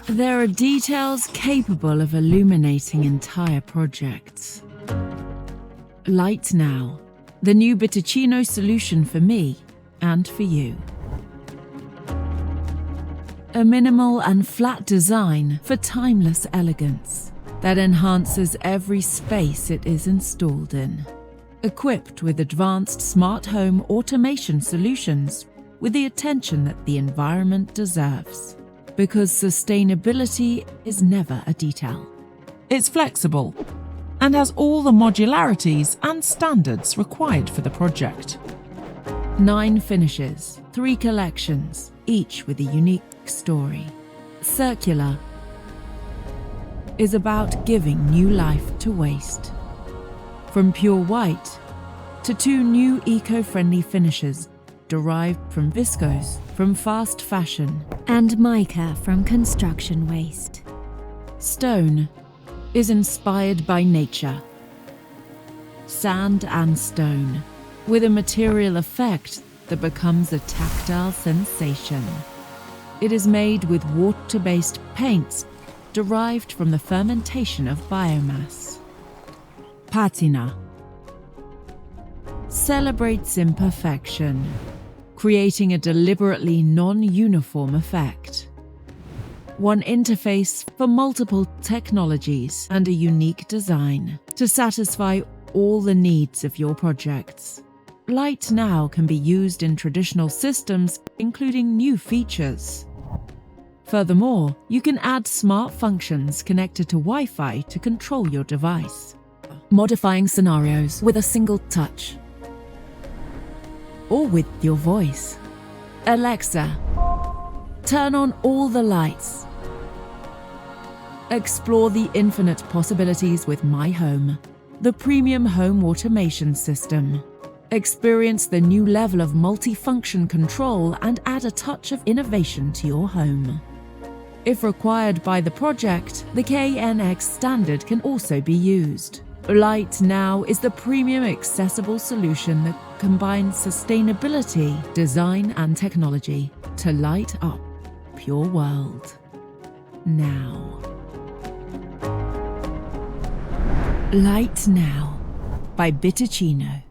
There are details capable of illuminating entire projects. Light Now, the new BTicino solution for me and for you. A minimal and flat design for timeless elegance that enhances every space it is installed in. Equipped with advanced smart home automation solutions with the attention that the environment deserves. Because sustainability is never a detail. It's flexible and has all the modularities and standards required for the project. 9 finishes, 3 collections, each with a unique story. Circular is about giving new life to waste. From pure white to 2 new eco-friendly finishes derived from viscose, from fast fashion, and mica from construction waste. Stone is inspired by nature. Sand and stone, with a material effect that becomes a tactile sensation. It is made with water-based paints derived from the fermentation of biomass. Patina celebrates imperfection, creating a deliberately non-uniform effect. One interface for multiple technologies and a unique design to satisfy all the needs of your projects. Light Now can be used in traditional systems, including new features. Furthermore, you can add smart functions connected to Wi-Fi to control your device. Modifying scenarios with a single touch. Or with your voice. Alexa, turn on all the lights. Explore the infinite possibilities with My Home, the premium home automation system. Experience the new level of multifunction control and add a touch of innovation to your home. If required by the project, the KNX standard can also be used. Light Now is the premium accessible solution that combines sustainability, design and technology to light up your world. Now. Light Now by BTicino.